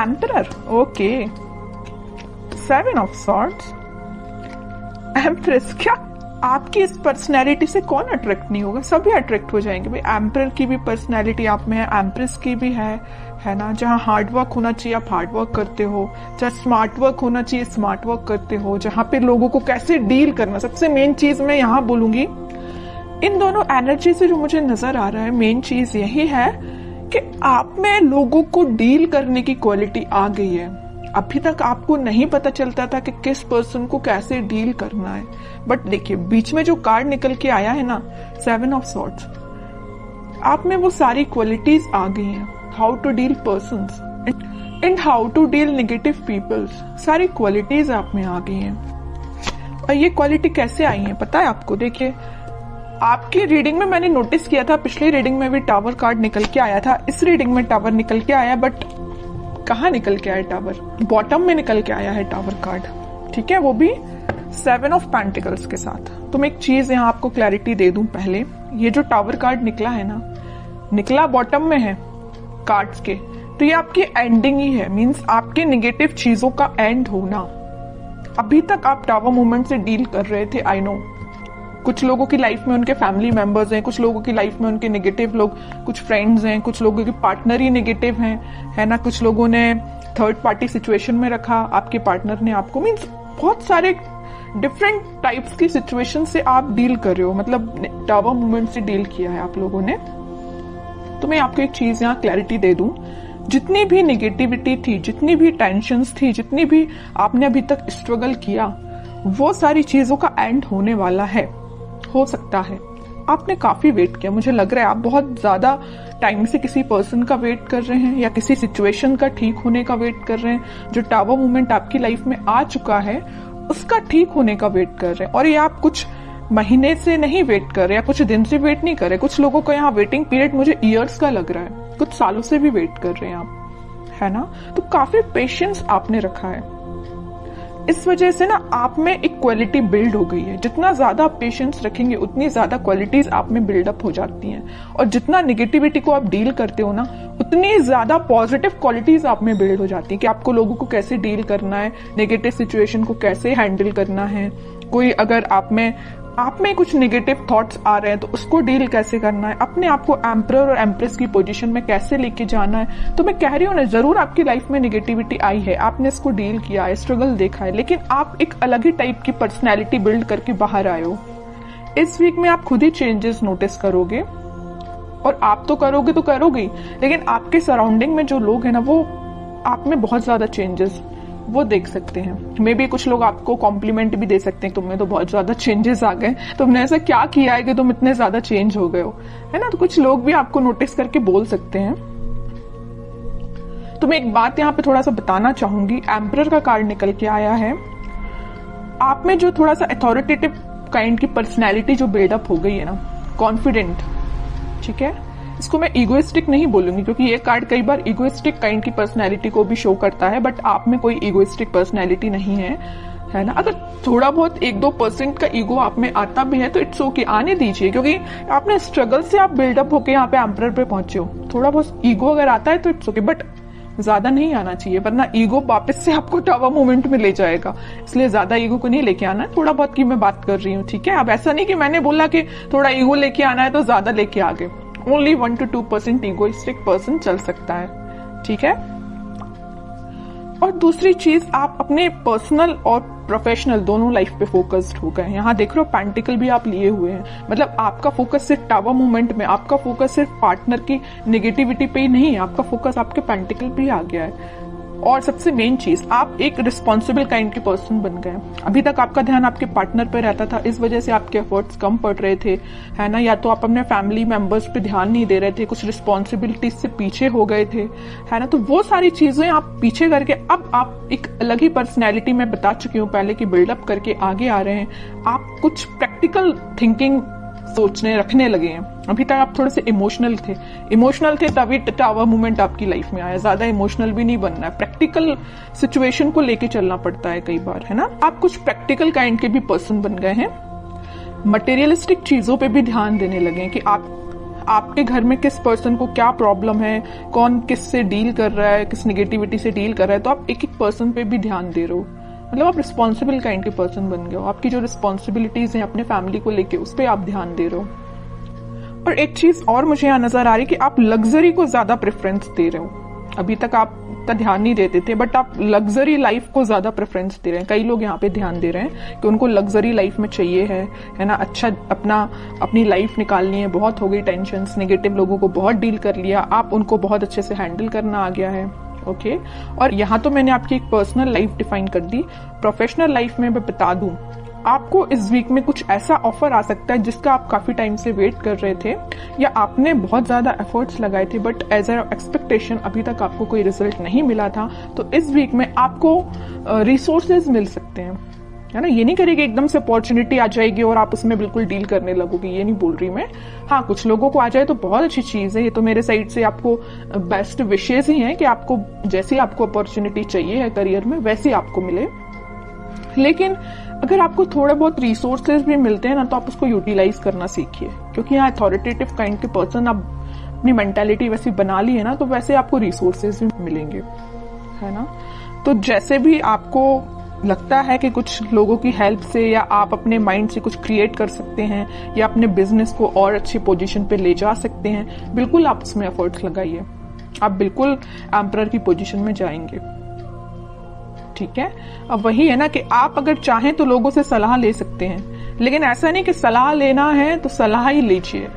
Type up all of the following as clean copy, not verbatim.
Emperor, okay. 7 of swords, empress. क्या आपकी इस पर्सनैलिटी से कौन अट्रैक्ट नहीं होगा? सभी अट्रैक्ट हो जाएंगे भाई। एम्परर की भी पर्सनैलिटी आप में है, एम्प्रेस की भी है ना। जहाँ हार्ड वर्क होना चाहिए आप हार्ड वर्क करते हो, जहाँ स्मार्ट वर्क होना चाहिए स्मार्ट वर्क करते हो, जहाँ पे लोगों को कैसे डील करना, सबसे मेन चीज मैं यहाँ बोलूंगी इन दोनों एनर्जी से जो मुझे नजर आ रहा है, मेन चीज यही है कि आप में लोगों को डील करने की क्वालिटी आ गई है। अभी तक आपको नहीं पता चलता था कि किस पर्सन को कैसे डील करना है, बट देखिए बीच में जो कार्ड निकल के आया है ना, 7 ऑफ सॉर्ड्स, आप में वो सारी क्वालिटीज आ गई हैं। How to deal persons and how to deal negative peoples, सारी क्वालिटीज आप में आ गई हैं। और ये क्वालिटी कैसे आई है पता है आपको? देखिए आपकी रीडिंग में मैंने नोटिस किया था, पिछली रीडिंग में भी टावर कार्ड निकल के आया था, इस रीडिंग में टावर निकल के आया, बट कहाँ निकल के आया टावर? बॉटम में निकल के आया है टावर कार्ड, ठीक है, वो भी 7 ऑफ पेंटिकल्स के साथ। तो मैं एक चीज यहाँ आपको क्लैरिटी दे दूं पहले, ये जो टावर कार्ड निकला है ना, निकला बॉटम में है कार्ड्स के, तो ये आपकी एंडिंग ही है, मींस आपके नेगेटिव चीजों का एंड होना। अभी तक आप टावर मूवमेंट से डील कर रहे थे, आई नो। कुछ लोगों की लाइफ में उनके फैमिली मेंबर्स हैं, कुछ लोगों की लाइफ में उनके नेगेटिव लोग, कुछ फ्रेंड्स हैं, कुछ लोगों के पार्टनर ही नेगेटिव हैं, है ना। कुछ लोगों ने थर्ड पार्टी सिचुएशन में रखा आपके पार्टनर ने आपको, मींस बहुत सारे डिफरेंट टाइप्स की सिचुएशन से आप डील कर रहे हो, मतलब टावर मूवमेंट से डील किया है आप लोगों ने। तो मैं आपको एक चीज यहाँ क्लैरिटी दे दूं, जितनी भी नेगेटिविटी थी, जितनी भी टेंशन्स थी, जितनी भी आपने अभी तक स्ट्रगल किया, वो सारी चीजों का एंड होने वाला है। हो सकता है आपने काफी वेट किया, मुझे लग रहा है आप बहुत ज्यादा टाइम से किसी पर्सन का वेट कर रहे हैं या किसी सिचुएशन का ठीक होने का वेट कर रहे हैं। जो टावर मूवमेंट आपकी लाइफ में आ चुका है उसका ठीक होने का वेट कर रहे हैं, और ये आप कुछ महीने से नहीं वेट कर रहे या कुछ दिन से वेट नहीं कर रहे। कुछ लोगों का यहाँ वेटिंग पीरियड मुझे ईयर्स का लग रहा है, कुछ सालों से भी वेट कर रहे हैं आप, है ना। तो काफी पेशेंस आपने रखा है, इस वजह से ना आप में एक क्वालिटी बिल्ड हो गई है। जितना ज्यादा आप पेशेंस रखेंगे उतनी ज्यादा क्वालिटीज आप में बिल्डअप हो जाती हैं, और जितना निगेटिविटी को आप डील करते हो ना, उतनी ज्यादा पॉजिटिव क्वालिटीज आप में बिल्ड हो जाती है कि आपको लोगों को कैसे डील करना है, नेगेटिव सिचुएशन को कैसे हैंडल करना है। कोई अगर आप में कुछ नेगेटिव थॉट्स आ रहे हैं तो उसको डील कैसे करना है, अपने आप को एम्परर और एम्प्रेस की पोजीशन में कैसे लेके जाना है। तो मैं कह रही हूँ ना, जरूर आपकी लाइफ में नेगेटिविटी आई है, आपने इसको डील किया है, स्ट्रगल देखा है, लेकिन आप एक अलग ही टाइप की पर्सनैलिटी बिल्ड करके बाहर आए हो। इस वीक में आप खुद ही चेंजेस नोटिस करोगे, और आप तो करोगे तो करोगे ही, लेकिन आपके सराउंडिंग में जो लोग हैं ना, वो आप में बहुत ज्यादा चेंजेस वो देख सकते हैं। मे बी कुछ लोग आपको कॉम्प्लीमेंट भी दे सकते हैं, तुम्हें तो बहुत ज्यादा चेंजेस आ गए, तुमने ऐसा क्या किया है कि तुम इतने ज्यादा चेंज हो गए हो, है ना। तो कुछ लोग भी आपको नोटिस करके बोल सकते हैं। तो मैं एक बात यहाँ पे थोड़ा सा बताना चाहूंगी, एम्परर का कार्ड निकल के आया है, आप में जो थोड़ा सा अथॉरिटेटिव काइंड की पर्सनैलिटी जो बिल्डअप हो गई है ना, कॉन्फिडेंट, ठीक है। इसको मैं इगोइस्टिक नहीं बोलूंगी, क्योंकि ये कार्ड कई बार इगोइस्टिक काइंड की पर्सनैलिटी को भी शो करता है, बट आप में कोई इगोइस्टिक पर्सनैलिटी नहीं है ना। अगर थोड़ा बहुत 1-2% का ईगो आप में आता भी है तो इट्स ओके, आने दीजिए, क्योंकि आपने स्ट्रगल से आप बिल्डअप होके यहाँ पे एम्परर पे पहुंचे हो। थोड़ा बहुत ईगो अगर आता है तो इट्स ओके, बट ज्यादा नहीं आना चाहिए, वरना ईगो वापस से आपको टावर मूवमेंट में ले जाएगा। इसलिए ज्यादा ईगो को नहीं लेके आना है, थोड़ा बहुत की मैं बात कर रही हूँ, ठीक है। अब ऐसा नहीं कि मैंने बोला कि थोड़ा ईगो लेके आना है तो ज्यादा लेके आ गए। ओनली 1-2% ईगोइस्टिक पर्सन चल सकता है, ठीक है। और दूसरी चीज, आप अपने पर्सनल और प्रोफेशनल दोनों लाइफ पे फोकस्ड हो गए। यहाँ देख रहे हो पेंटिकल भी आप लिए हुए हैं, मतलब आपका फोकस सिर्फ टावर मूवमेंट में, आपका फोकस सिर्फ पार्टनर की नेगेटिविटी पे ही नहीं है, आपका फोकस आपके पेंटिकल पे ही आ गया है। और सबसे मेन चीज, आप एक रिस्पॉन्सिबल काइंड के पर्सन बन गए। अभी तक आपका ध्यान आपके पार्टनर पे रहता था, इस वजह से आपके एफर्ट्स कम पड़ रहे थे, है ना। या तो आप अपने फैमिली मेंबर्स पे ध्यान नहीं दे रहे थे, कुछ रिस्पॉन्सिबिलिटीज से पीछे हो गए थे, है ना। तो वो सारी चीजें आप पीछे करके अब आप एक अलग ही पर्सनैलिटी में बता चुकी हूँ पहले की बिल्डअप करके आगे आ रहे हैं। आप कुछ प्रैक्टिकल थिंकिंग सोचने रखने लगे हैं। अभी तक आप थोड़े से इमोशनल थे तभी टावर मूवमेंट आपकी लाइफ में आया। ज्यादा इमोशनल भी नहीं बनना है, प्रैक्टिकल सिचुएशन को लेके चलना पड़ता है कई बार, है ना। आप कुछ प्रैक्टिकल काइंड के भी पर्सन बन गए हैं, मटेरियलिस्टिक चीजों पे भी ध्यान देने लगे हैं कि आपके घर में किस पर्सन को क्या प्रॉब्लम है, कौन किस से डील कर रहा है, किस नेगेटिविटी से डील कर रहा है, तो आप एक एक पर्सन पे भी ध्यान दे रहे हो। मतलब आप रिस्पॉन्सिबल काइंड के पर्सन बन गए हो। आपकी जो रिस्पॉन्सिबिलिटीज हैं अपने फैमिली को लेके, उस पर आप ध्यान दे रहे हो। और एक चीज और मुझे यहाँ नजर आ रही है कि आप लग्जरी को ज्यादा प्रेफरेंस दे रहे हो। अभी तक आप इतना ध्यान नहीं देते थे, बट आप लग्जरी लाइफ को ज्यादा प्रेफरेंस दे रहे हैं। कई लोग यहाँ पे ध्यान दे रहे हैं कि उनको लग्जरी लाइफ में चाहिए है ना, अच्छा अपनी लाइफ निकालनी है। बहुत हो गई टेंशन, नेगेटिव लोगों को बहुत डील कर लिया, आप उनको बहुत अच्छे से हैंडल करना आ गया है। ओके और यहाँ तो मैंने आपकी एक पर्सनल लाइफ डिफाइन कर दी। प्रोफेशनल लाइफ में मैं बता दूं, आपको इस वीक में कुछ ऐसा ऑफर आ सकता है जिसका आप काफी टाइम से वेट कर रहे थे, या आपने बहुत ज्यादा एफर्ट्स लगाए थे बट एज अ एक्सपेक्टेशन अभी तक आपको कोई रिजल्ट नहीं मिला था। तो इस वीक में आपको रिसोर्सेज मिल सकते हैं, है ना। ये नहीं करेगी एकदम से अपॉर्चुनिटी आ जाएगी और आप उसमें बिल्कुल डील करने लगोगे, ये नहीं बोल रही मैं। हाँ, कुछ लोगों को आ जाए तो बहुत अच्छी चीज है। ये तो मेरे साइड से आपको बेस्ट विशेष ही है कि आपको जैसी आपको अपॉर्चुनिटी चाहिए है करियर में वैसी आपको मिले। लेकिन अगर आपको थोड़े बहुत रिसोर्सेज भी मिलते हैं ना, तो आप उसको यूटिलाइज करना सीखिए, क्योंकि यहाँ अथॉरिटेटिव काइंड के पर्सन आप अपनी मेंटालिटी वैसी बना ली है ना, तो वैसे आपको रिसोर्सेज भी मिलेंगे, है ना। तो जैसे भी आपको लगता है कि कुछ लोगों की हेल्प से या आप अपने माइंड से कुछ क्रिएट कर सकते हैं या अपने बिजनेस को और अच्छी पोजीशन पे ले जा सकते हैं, बिल्कुल आप उसमें एफर्ट्स लगाइए। आप बिल्कुल एम्परर की पोजीशन में जाएंगे, ठीक है। अब वही है ना कि आप अगर चाहें तो लोगों से सलाह ले सकते हैं, लेकिन ऐसा नहीं कि सलाह लेना है तो सलाह ही लीजिए,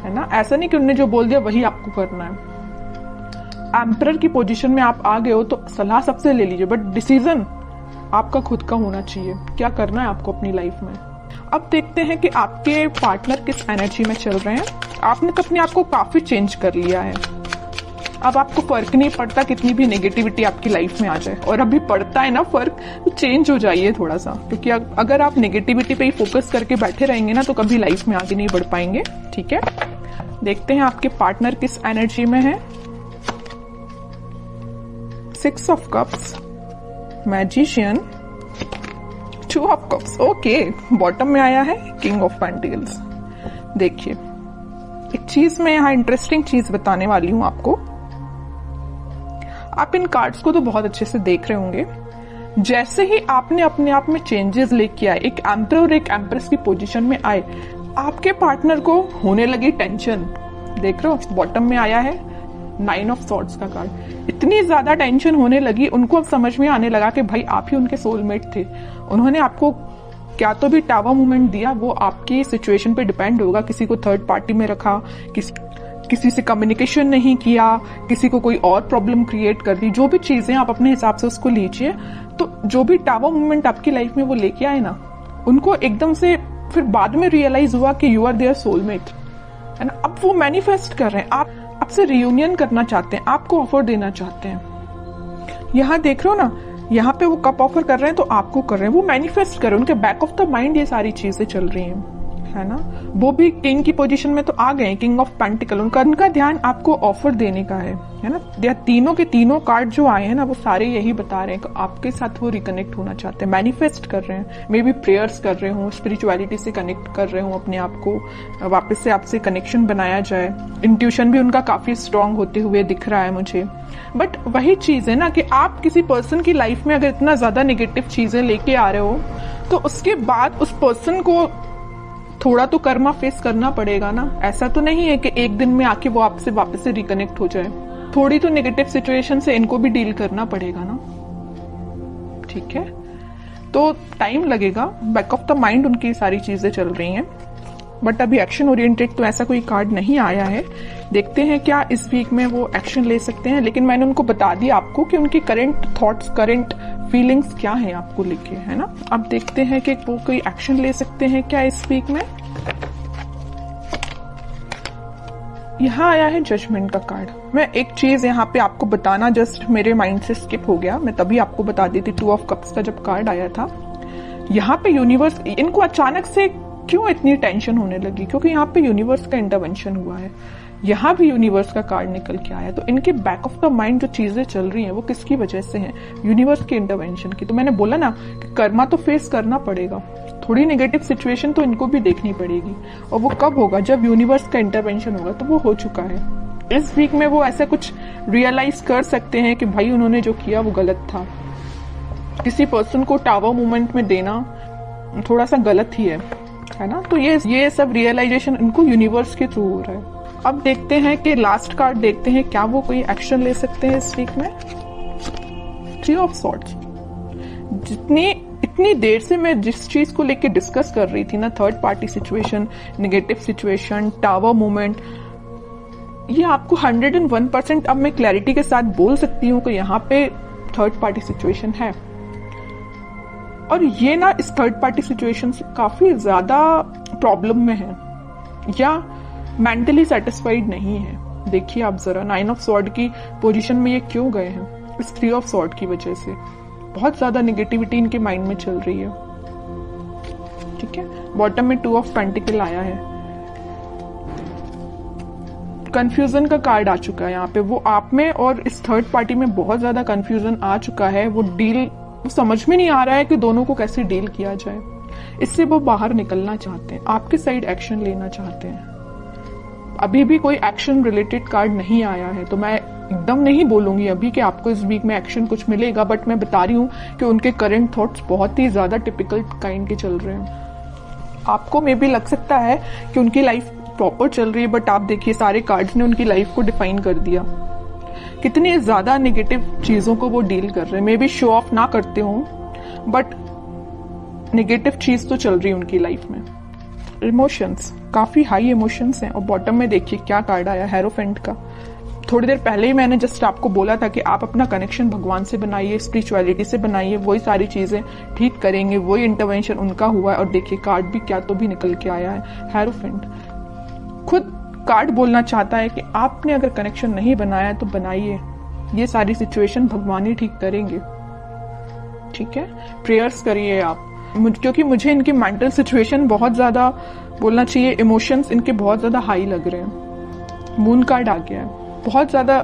है ना। ऐसा नहीं कि उन्होंने जो बोल दिया वही आपको करना है। एम्परर की पोजीशन में आप आ गए हो तो सलाह सबसे ले लीजिए, बट डिसीजन आपका खुद का होना चाहिए, क्या करना है आपको अपनी लाइफ में। अब देखते हैं कि आपके पार्टनर किस एनर्जी में चल रहे हैं। आपने तो अपने आप को काफी चेंज कर लिया है। अब आपको फर्क नहीं पड़ता कितनी भी नेगेटिविटी आपकी लाइफ में आ जाए, और अभी पड़ता है ना फर्क, तो चेंज हो जाइए थोड़ा सा, क्योंकि अगर आप नेगेटिविटी पे ही फोकस करके बैठे रहेंगे ना, तो कभी लाइफ में आगे नहीं बढ़ पाएंगे, ठीक है। देखते हैं आपके पार्टनर किस एनर्जी में है। 6 of cups, magician, 2 of cups, okay. Bottom में आया है किंग ऑफ पेंटिकल्स। देखिए, एक चीज मैं यहाँ इंटरेस्टिंग चीज बताने वाली हूं आपको। आप इन कार्ड्स को तो बहुत अच्छे से देख रहे होंगे। जैसे ही आपने अपने आप में चेंजेस लेके आए, एक एम्परर और एक एम्प्रेस की पोजीशन में आए, आपके पार्टनर को होने लगी टेंशन। देख रहे हो, बॉटम में आया है 9 ऑफ सॉर्ड्स का कार्ड। इतनी ज्यादा टेंशन होने लगी, उनको अब समझ में आने लगा कि भाई आप ही उनके सोलमेट थे। उन्होंने आपको क्या तो भी टावर मूवमेंट दिया, वो आपकी सिचुएशन पे डिपेंड होगा। किसी को थर्ड पार्टी में रखा, किसी से कम्युनिकेशन नहीं किया, किसी को कोई और प्रॉब्लम क्रिएट कर दी, जो भी चीजें आप अपने हिसाब से उसको लीजिए। तो जो भी टावर मूवमेंट आपकी लाइफ में वो लेके आए ना, उनको एकदम से फिर बाद में रियलाइज हुआ कि यू आर देयर सोलमेट, है ना। अब वो मैनिफेस्ट कर रहे हैं, आप आपसे रियूनियन करना चाहते हैं, आपको ऑफर देना चाहते हैं। यहाँ देख रहे हो ना, यहाँ पे वो कप ऑफर कर रहे हैं तो आपको कर रहे हैं, वो मैनिफेस्ट कर रहे हैं। उनके बैक ऑफ द माइंड ये सारी चीजें चल रही हैं, है ना। वो भी किंग की पोजीशन में तो आ गए, किंग ऑफ पेंटिकल। उनका ध्यान आपको ऑफर देने का है ना। तीनों के तीनों कार्ड जो आए हैं ना, वो सारे यही बता रहे हैं कि आपके साथ वो रिकनेक्ट होना चाहते हैं, मैनिफेस्ट कर रहे हैं। मे बी प्रेयर्स कर रहे हो, स्पिरिचुअलिटी से कनेक्ट कर रहे हो, अपने आप को वापस से आपसे कनेक्शन बनाया जाए। इंट्यूशन भी उनका काफी स्ट्रांग होते हुए दिख रहा है मुझे। बट वही चीज है ना कि आप किसी पर्सन की लाइफ में अगर इतना ज्यादा नेगेटिव चीजें लेके आ रहे हो, तो उसके बाद उस पर्सन को थोड़ा तो कर्मा फेस करना पड़ेगा ना। ऐसा तो नहीं है कि एक दिन में आके वो आपसे वापस से रिकनेक्ट हो जाए। थोड़ी तो नेगेटिव सिचुएशन से इनको भी डील करना पड़ेगा ना, ठीक है। तो टाइम लगेगा, बैक ऑफ द माइंड उनकी सारी चीजें चल रही हैं, बट अभी एक्शन ओरिएंटेड तो ऐसा कोई कार्ड नहीं आया है। देखते हैं क्या इस वीक में वो एक्शन ले सकते हैं। लेकिन मैंने उनको बता दिया आपको कि उनकी करंट थॉट्स, करंट फीलिंग्स क्या है आपको लेके, है ना। अब देखते हैं कि वो कोई एक्शन ले सकते हैं क्या इस वीक में। यहाँ आया है जजमेंट का कार्ड। मैं एक चीज यहाँ पे आपको बताना जस्ट मेरे माइंड से स्किप हो गया, मैं तभी आपको बता दी थी। 2 ऑफ कप्स का जब कार्ड आया था, यहाँ पे यूनिवर्स, इनको अचानक से क्यों इतनी टेंशन होने लगी, क्योंकि यहाँ पे यूनिवर्स का इंटरवेंशन हुआ है। यहाँ भी यूनिवर्स का कार्ड निकल के आया, तो इनके बैक ऑफ द माइंड जो चीजें चल रही हैं वो किसकी वजह से हैं, यूनिवर्स के इंटरवेंशन की। तो मैंने बोला ना कि कर्मा तो फेस करना पड़ेगा, थोड़ी नेगेटिव सिचुएशन तो इनको भी देखनी पड़ेगी, और वो कब होगा, जब यूनिवर्स का इंटरवेंशन होगा। तो वो हो चुका है। इस वीक में वो ऐसा कुछ रियलाइज कर सकते हैं कि भाई उन्होंने जो किया वो गलत था। किसी पर्सन को टावर मूवमेंट में देना थोड़ा सा गलत ही है ना। तो ये सब रियलाइजेशन इनको यूनिवर्स के थ्रू हो रहा है। अब देखते हैं कि लास्ट कार्ड देखते हैं, क्या वो कोई एक्शन ले सकते हैं इस वीक में। 3 ऑफ सॉर्ड्स। इतनी देर से मैं जिस चीज को लेके डिस्कस कर रही थी ना, third party situation, negative situation, tower movement, ये आपको 101% अब मैं क्लैरिटी के साथ बोल सकती हूँ कि यहाँ पे थर्ड पार्टी सिचुएशन है। और ये ना इस थर्ड पार्टी सिचुएशन से काफी ज्यादा प्रॉब्लम में है या मेंटली सेटिस्फाइड नहीं है। देखिए आप जरा 9 ऑफ सॉर्ड की पोजीशन में ये क्यों गए हैं, इस 3 ऑफ सॉर्ड की वजह से। बहुत ज्यादा नेगेटिविटी इनके माइंड में चल रही है। ठीक है, बॉटम में 2 ऑफ पेंटिकल आया है। कंफ्यूजन का कार्ड आ चुका है यहाँ पे। वो आप में और इस थर्ड पार्टी में बहुत ज्यादा कंफ्यूजन आ चुका है। वो समझ में नहीं आ रहा है कि दोनों को कैसे डील किया जाए। इससे वो बाहर निकलना चाहते हैं, आपके साइड एक्शन लेना चाहते हैं। अभी भी कोई एक्शन रिलेटेड कार्ड नहीं आया है, तो मैं एकदम नहीं बोलूंगी अभी कि आपको इस वीक में एक्शन कुछ मिलेगा, बट मैं बता रही हूँ कि उनके करंट थॉट्स बहुत ही ज्यादा टिपिकल काइंड के चल रहे हैं। आपको मे भी लग सकता है कि उनकी लाइफ प्रॉपर चल रही है, बट आप देखिए सारे कार्ड्स ने उनकी लाइफ को डिफाइन कर दिया। कितनी ज्यादा नेगेटिव चीजों को वो डील कर रहे हैं। मे बी शो ऑफ ना करते हो, बट नेगेटिव चीज तो चल रही है उनकी लाइफ में। इमोशंस, काफी हाई इमोशंस हैं। और बॉटम में देखिए क्या कार्ड आया, हेरोफेंट का। थोड़ी देर पहले ही मैंने जस्ट आपको बोला था कि आप अपना कनेक्शन भगवान से बनाइए, स्पिरिचुअलिटी से बनाइए, वही सारी चीजें ठीक करेंगे, वही इंटरवेंशन उनका हुआ है। और देखिए कार्ड भी क्या तो भी निकल के आया है, हेरोफेंट। खुद कार्ड बोलना चाहता है कि आपने अगर कनेक्शन नहीं बनाया तो बनाइए, ये सारी सिचुएशन भगवान ही ठीक करेंगे। ठीक है, प्रेयर्स करिए आप, क्योंकि मुझे इनकी मेंटल सिचुएशन बहुत ज्यादा, बोलना चाहिए इमोशंस इनके बहुत ज्यादा हाई लग रहे हैं। मून कार्ड आ गया है। बहुत ज्यादा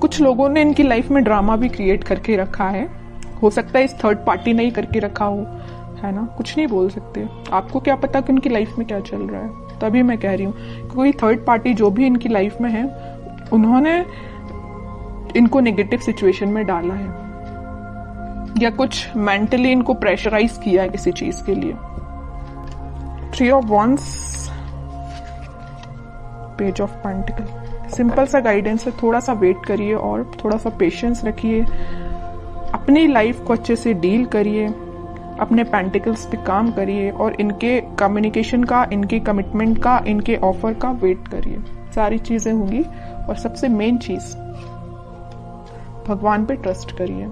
कुछ लोगों ने इनकी लाइफ में ड्रामा भी क्रिएट करके रखा है। हो सकता है इस थर्ड पार्टी ने ही करके रखा हो, है ना। कुछ नहीं बोल सकते, आपको क्या पता कि उनकी लाइफ में क्या चल रहा है। तभी मैं कह रही हूँ कि कोई थर्ड पार्टी जो भी इनकी लाइफ में है, उन्होंने इनको नेगेटिव सिचुएशन में डाला है या कुछ मेंटली इनको प्रेशराइज किया है किसी चीज के लिए। 3 of wands, page of pentacle. Simple सा गाइडेंस है, थोड़ा सा वेट करिए और थोड़ा सा पेशेंस रखिए। अपनी लाइफ को अच्छे से डील करिए, अपने पेंटिकल्स पे काम करिए और इनके कम्युनिकेशन का, इनके कमिटमेंट का, इनके ऑफर का वेट करिए। सारी चीजें होंगी। और सबसे मेन चीज, भगवान पे ट्रस्ट करिए।